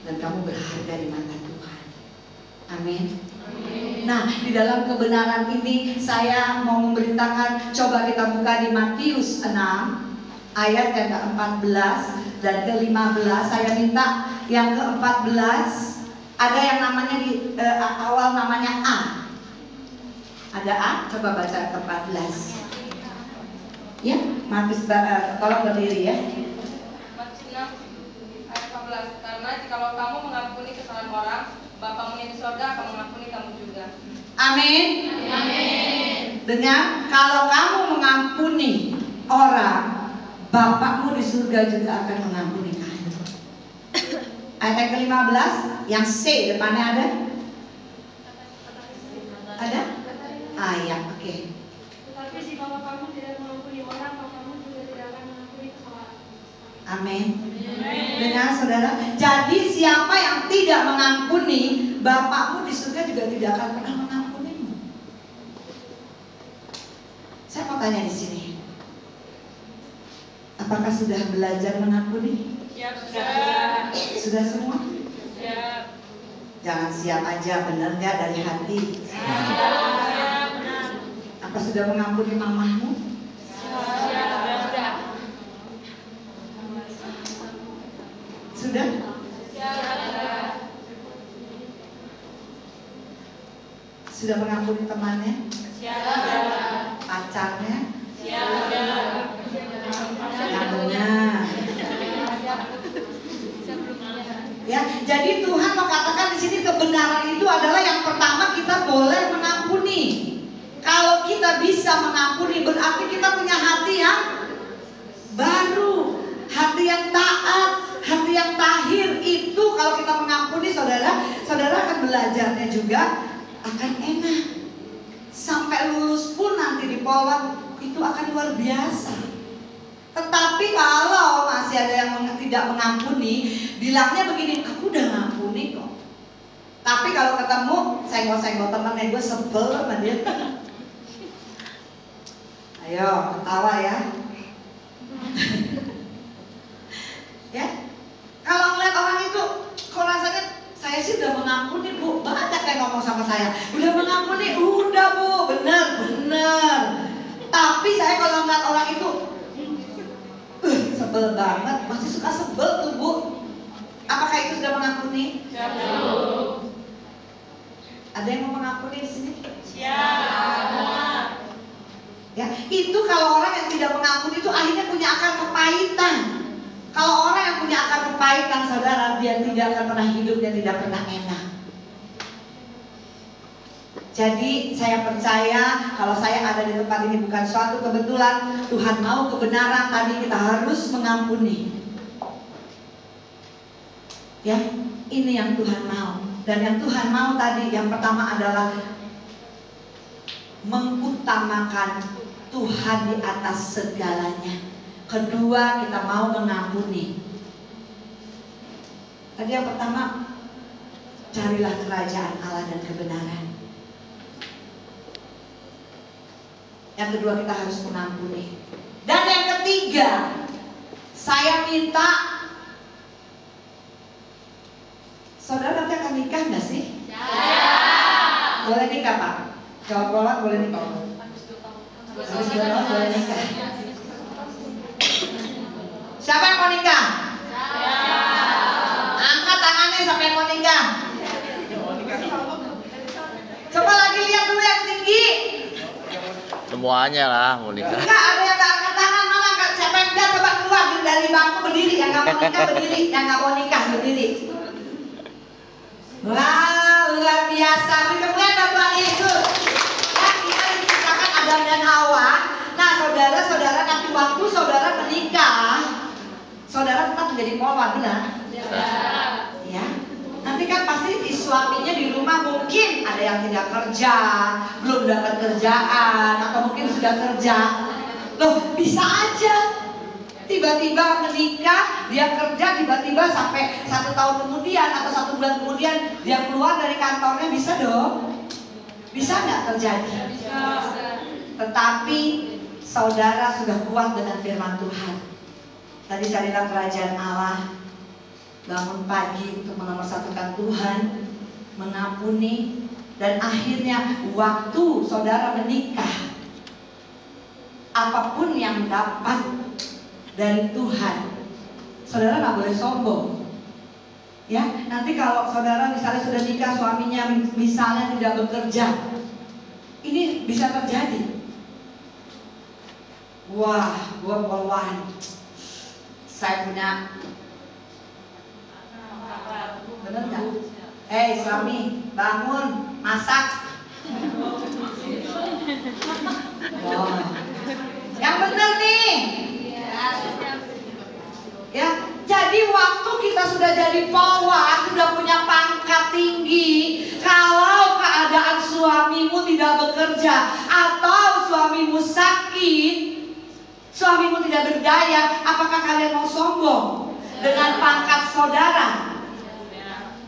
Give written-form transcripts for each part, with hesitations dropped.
dan kamu berharga di mata Tuhan. Amin. Nah, di dalam kebenaran ini saya mau memberitakan, coba kita buka di Matius 6 ayat yang ke-14 dan ke-15. Saya minta yang ke-14, ada yang namanya di awal namanya A. Ada A, coba baca ke-14. Ya, Matius, tolong berdiri ya. Matius 6 ayat 14. Karena jikalau kamu mengampuni kesalahan orang, Bapamu yang di surga akan mengampuni kamu juga. Amin. Amin. Dengar, kalau kamu mengampuni orang, Bapakmu di surga juga akan mengampuni kamu. Ayat ke-15, yang C depannya ada? Ada? Ayat, oke. Tetapi jika kamu tidak mengampuni orang, Bapamu juga tidak akan mengampuni kesalahan. Amin. Dengar saudara, jadi siapa yang tidak mengampuni, Bapakmu di surga juga tidak akan pernah mengampunimu. Saya mau tanya di sini, apakah sudah belajar mengampuni? Siap. Sudah semua? Siap. Jangan siap aja, benar nggak dari hati? Siap. Apa sudah mengampuni mamamu? Sudah? Sudah mengampuni temannya? Pacarnya? Yang benar. Ya, jadi Tuhan mau katakan di sini kebenaran itu adalah yang pertama kita boleh mengampuni. Kalau kita bisa mengampuni berarti kita punya hati yang baru, hati yang taat, hati yang tahir. Itu kalau kita mengampuni saudara akan belajarnya juga akan enak. Sampai lulus pun nanti di Polwan itu akan luar biasa. Tetapi kalau masih ada yang tidak mengampuni, bilangnya begini, aku udah ngampuni kok. Tapi kalau ketemu senggol-senggol temennya, gue sebel sama dia. Ayo ketawa ya. Ya, kalau ngeliat orang itu, kok rasanya saya sih udah mengampuni bu, banyak yang ngomong sama saya, udah mengampuni, udah bu, bener. Tapi saya kalau ngeliat orang itu, sebel banget, masih suka sebel tuh bu. Apakah itu sudah mengampuni? Siap. Ada yang mau mengampuni di sini? Siap. Ya, itu kalau orang yang tidak mengampuni itu akhirnya punya akar kepahitan. Kalau orang yang punya akar kepahitan, saudara, dia tidak akan pernah hidupnya tidak pernah enak. Jadi saya percaya kalau saya ada di tempat ini bukan suatu kebetulan. Tuhan mau kebenaran, tadi kita harus mengampuni. Ya, ini yang Tuhan mau. Dan yang Tuhan mau tadi yang pertama adalah mengutamakan Tuhan di atas segalanya. Kedua, kita mau mengampuni. Tadi yang pertama, carilah kerajaan Allah dan kebenaran. Yang kedua, kita harus mengampuni. Dan yang ketiga, saya minta, saudara nanti akan nikah nggak sih? Ya. Boleh nikah Pak? Jawab bolak boleh nikah. Habis 2 tahun boleh nikah. Siapa yang mau nikah? Angkat tangannya siapa yang mau nikah. Coba lagi lihat dulu yang tinggi. Semuanya lah mau nikah. Enggak, ada yang gak angkat tangan, mana angkat. Siapa yang enggak, coba keluar dari bangku berdiri. Yang gak mau nikah berdiri, yang gak mau nikah berdiri. Wah, luar biasa. Beri kemuliaan Tuhan Yesus. Ya, kita diciptakan Adam dan Hawa. Nah, saudara-saudara, nanti waktu saudara menikah, saudara tetap menjadi polwan, benar? Ya. Nanti kan pasti di suaminya di rumah mungkin ada yang tidak kerja, belum dapat kerjaan, atau mungkin sudah kerja. Loh, bisa aja tiba-tiba menikah, dia kerja, tiba-tiba sampai 1 tahun kemudian atau 1 bulan kemudian dia keluar dari kantornya, bisa dong? Bisa nggak terjadi? Bisa. Tetapi saudara sudah kuat dengan firman Tuhan. Tadi carilah kerajaan Allah. bangun pagi untuk menomorsatukan Tuhan, mengampuni, dan akhirnya waktu saudara menikah, apapun yang dapat dari Tuhan, saudara nggak boleh sombong. Ya, nanti kalau saudara misalnya sudah nikah, suaminya misalnya tidak bekerja, ini bisa terjadi. Wah, gua poluan, saya punya, bener nggak? Hei suami, bangun, masak. Wah, yang bener nih. Ya, jadi waktu kita sudah jadi polwan, sudah punya pangkat tinggi, kalau keadaan suamimu tidak bekerja atau suamimu sakit, suamimu tidak berdaya, apakah kalian mau sombong dengan pangkat saudara?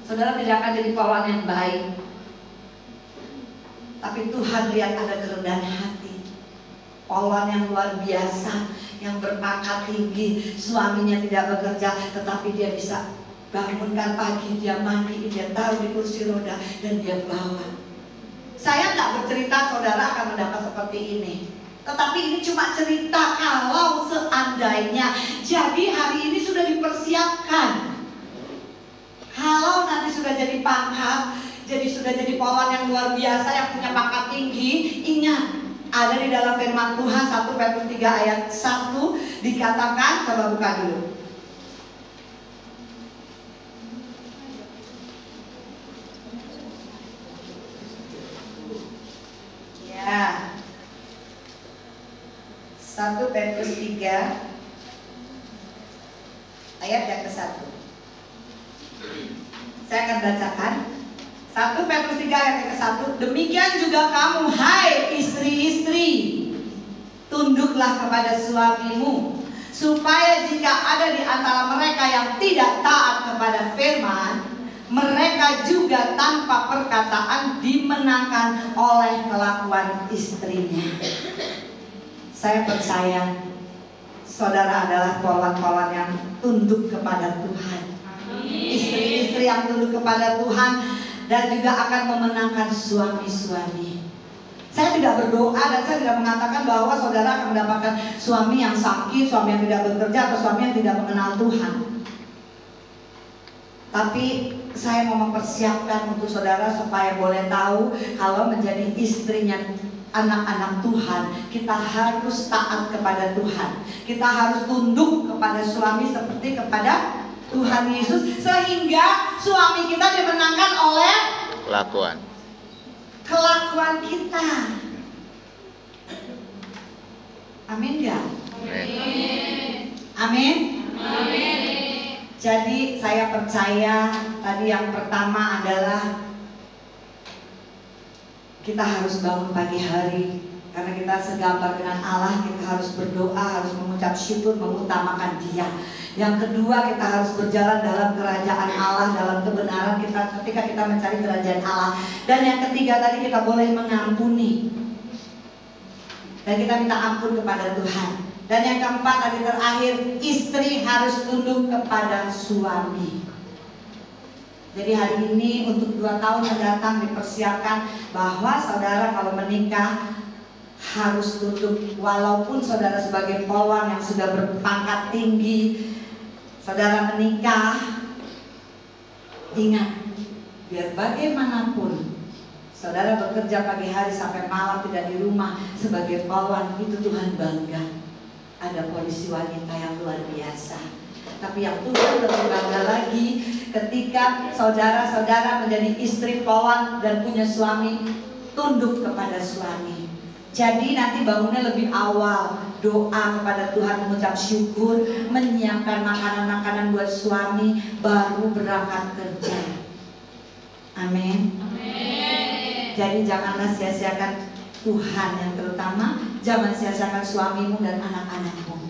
Saudara tidak akan jadi polwan yang baik. Tapi Tuhan lihat ada kerendahan hati, polwan yang luar biasa, yang berpangkat tinggi, suaminya tidak bekerja, tetapi dia bisa bangunkan pagi, dia mandi, dia taruh di kursi roda, dan dia bawa. Saya nggak bercerita saudara akan mendapat seperti ini, tetapi ini cuma cerita kalau seandainya. Jadi hari ini sudah dipersiapkan. Kalau nanti sudah jadi pangkat, sudah jadi polwan yang luar biasa, yang punya pangkat tinggi, ingat, ada di dalam firman Tuhan 1 Petrus 3 ayat 1 dikatakan, coba buka dulu. Ya. 1 Petrus 3 ayat yang ke-1. Saya akan bacakan 1 Petrus 3 ayat yang ke-1. Demikian juga kamu, hai istri-istri, tunduklah kepada suamimu, supaya jika ada di antara mereka yang tidak taat kepada firman, mereka juga tanpa perkataan dimenangkan oleh kelakuan istrinya. Saya percaya saudara adalah polwan-polwan yang tunduk kepada Tuhan, istri-istri yang tunduk kepada Tuhan, dan juga akan memenangkan suami-suami. Saya tidak berdoa dan saya tidak mengatakan bahwa saudara akan mendapatkan suami yang sakit, suami yang tidak bekerja, atau suami yang tidak mengenal Tuhan. Tapi saya mau mempersiapkan untuk saudara supaya boleh tahu kalau menjadi istrinya anak-anak Tuhan, kita harus taat kepada Tuhan. Kita harus tunduk kepada suami seperti kepada Tuhan Yesus, sehingga suami kita dimenangkan oleh kelakuan kita. Amin gak? Amin. Jadi saya percaya tadi yang pertama adalah kita harus bangun pagi hari, karena kita segambar dengan Allah. Kita harus berdoa, harus mengucap syukur, mengutamakan Dia. Yang kedua, kita harus berjalan dalam kerajaan Allah, dalam kebenaran kita ketika kita mencari kerajaan Allah. Dan yang ketiga tadi, kita boleh mengampuni, dan kita minta ampun kepada Tuhan. Dan yang keempat tadi terakhir, istri harus tunduk kepada suami. Jadi hari ini untuk 2 tahun mendatang dipersiapkan bahwa saudara kalau menikah harus tunduk. Walaupun saudara sebagai polwan yang sudah berpangkat tinggi, saudara menikah, ingat, biar bagaimanapun saudara bekerja pagi hari sampai malam tidak di rumah sebagai polwan, itu Tuhan bangga. Ada polisi wanita yang luar biasa. Tapi yang Tuhan lebih bangga lagi ketika saudara-saudara menjadi istri polwan dan punya suami, tunduk kepada suami. Jadi nanti bangunnya lebih awal, doa kepada Tuhan, mengucap syukur, menyiapkan makanan-makanan buat suami, baru berangkat kerja. Amin. Jadi janganlah sia-siakan Tuhan, yang terutama jangan sia-siakan suamimu dan anak-anakmu.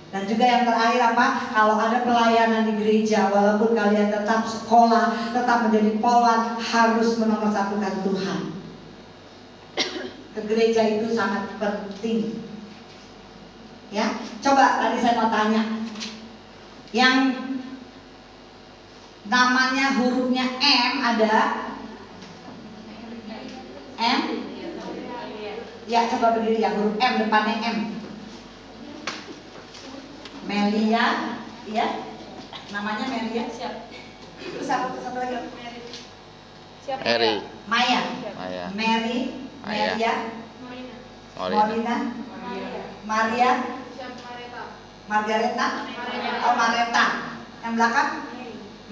Dan juga yang terakhir apa? Kalau ada pelayanan di gereja, walaupun kalian tetap sekolah, tetap menjadi polwan, harus menomorsatukan Tuhan. Ke gereja itu sangat penting. Ya, coba tadi saya mau tanya, yang namanya hurufnya M ada? M? Ya, coba berdiri ya, huruf M depannya M. Melia, ya? Namanya Melia. Siap. Terus satu lagi. Siap. Eri. Maya. Maya. Mary. Maya. Melia. Molina. Molina. Maria. Margareta. Oh, Mareta. Yang belakang?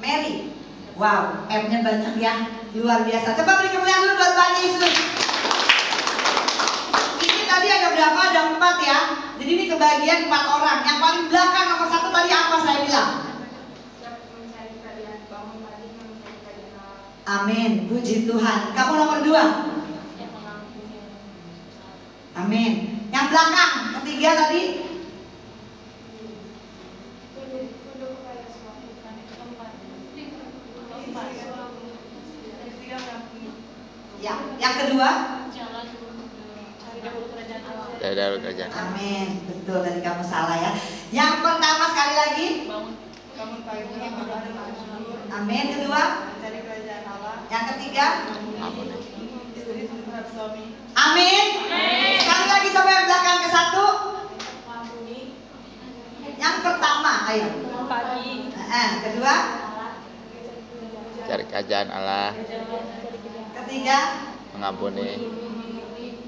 Mary. Wow, M-nya banyak ya, luar biasa. Coba beri kemuliaan dulu buat Tuhan Yesus. Ini tadi ada berapa? Ada 4 ya. Jadi ini kebagian 4 orang. Yang paling belakang nomor 1 tadi apa saya bilang? Amin, puji Tuhan. Kamu nomor 2. Amin. Yang belakang ketiga tadi? Ya, yang kedua? Dari dahulu kerjaan. Amin, betul, tadi kamu salah ya. Yang pertama sekali lagi? Bangun pagi berdoa dan bersyukur. Amin, kedua? Mencari kerajaan Allah. Yang ketiga? Amin. Istri terhadap suami. Amin. Sekali lagi coba yang belakang ke 1. Yang pertama, ayo. Pagi. Kedua? Cari kerajaan Allah, Ketiga? mengampuni.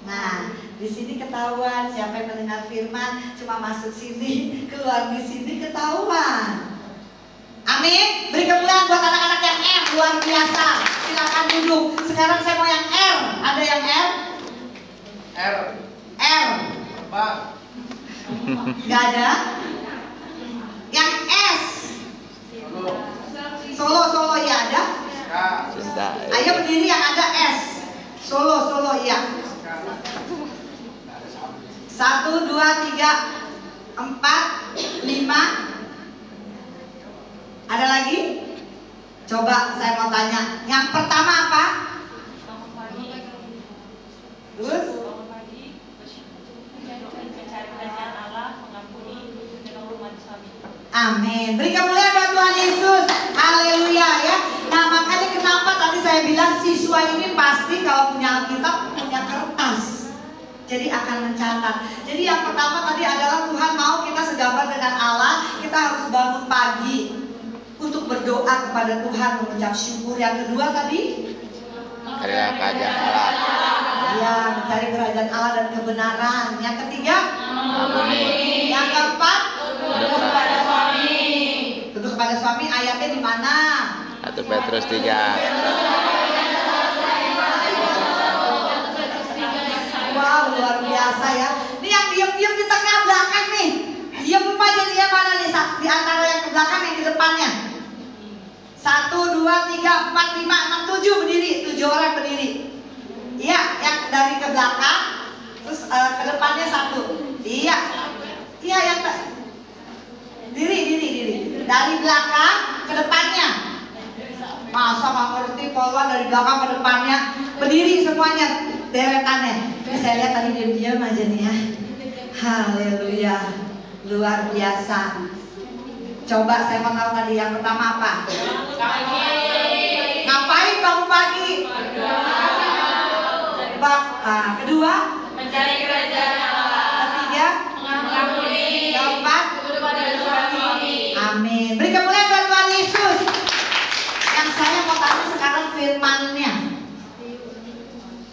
Nah, di sini ketahuan siapa yang mendengar firman, cuma masuk sini, keluar di sini ketahuan. Amin. Beri kemuliaan buat anak-anak yang M, luar biasa. Silakan duduk. Sekarang saya mau yang R. Ada yang R? R. Gak ada. Yang S. Solo ya ada. Cinta. Ayo berdiri yang ada S. Solo ya. 1, 2, 3, 4, 5. Ada lagi? Coba saya mau tanya. Yang pertama apa? Terus? Amin. Beri kemuliaan buat Tuhan Yesus. Haleluya ya. Nah, makanya kenapa tadi saya bilang siswa ini pasti kalau punya Alkitab punya kertas. Jadi akan mencatat. Jadi yang pertama tadi adalah Tuhan mau kita segambar dengan Allah. Kita harus bangun pagi untuk berdoa kepada Tuhan, mengucap syukur. Yang kedua tadi? Carilah kerajaan Allah. Ya, mencari kerajaan Allah dan kebenaran. Yang ketiga? Mengampuni. Yang keempat? Tunduk Tunduk kepada suami. Ayatnya di mana? 1 Petrus 3. Wow, luar biasa ya. Ini yang diam-diam di tengah belakang nih. Diam apa jadinya mana nih? Di antara yang ke belakang yang di depannya. 1, 2, 3, 4, 5, 6, 7 berdiri. 7 orang berdiri. Iya, yang dari ke belakang. Terus ke depannya 1. Iya. Iya yang diri. Dari belakang ke depannya. Masa nggak ngerti poluan dari belakang ke depannya. Berdiri semuanya deretannya. Ini saya lihat tadi diam-diam aja nih ya. Haleluya. Luar biasa. Coba saya mau tahu tadi yang pertama apa? Ngapain bangun pagi? Kedua? Mencari kerajaan Allah. Ketiga? Mengampuni. Keempat? Tunduk pada suami. Amin. Beri kemuliaan buat Tuhan Yesus. Yang saya mau tanya sekarang firman-Nya.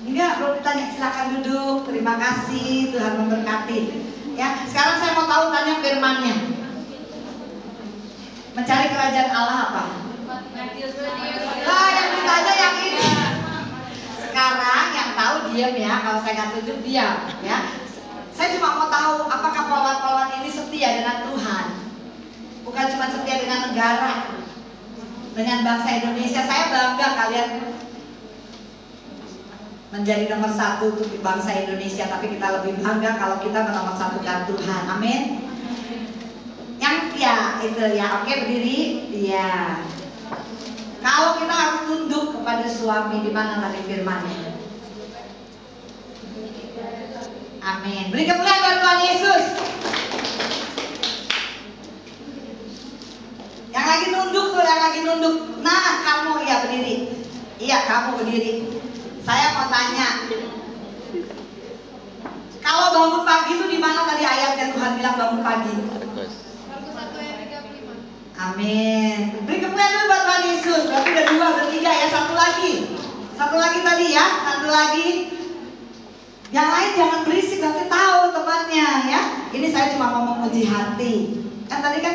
Enggak, belum ditanya, silakan duduk. Terima kasih, Tuhan memberkati. Ya, sekarang saya mau tahu tanya firman-Nya. Mencari kerajaan Allah apa? Lah, yang ditanya yang ini. Sekarang yang tahu diam ya, kalau saya nggak tunjuk diam ya. Saya cuma mau tahu apakah polwan-polwan ini setia dengan Tuhan. Bukan cuma setia dengan negara, dengan bangsa Indonesia. Saya bangga kalian menjadi nomor 1 untuk bangsa Indonesia. Tapi kita lebih bangga kalau kita nomor 1-kan Tuhan. Amin. Yang ya itu ya, oke berdiri. Ya. Kalau kita harus tunduk kepada suami, di mana tadi firman-Nya? Amin. Beri kemuliaan buat Tuhan Yesus. Yang lagi nunduk tuh, yang lagi nunduk. Iya, kamu berdiri. Saya mau tanya. Kalau bangun pagi itu di mana tadi ayatnya Tuhan bilang bangun pagi? Markus. Markus 1 ayat 35. Amin. Beri kemuliaan dulu buat Tuhan Yesus. Berarti udah 2, udah 3 ya. Satu lagi tadi ya. Satu lagi. Yang lain jangan berisik, nanti tahu temannya ya. Ini saya cuma mau menguji hati. Kan tadi kan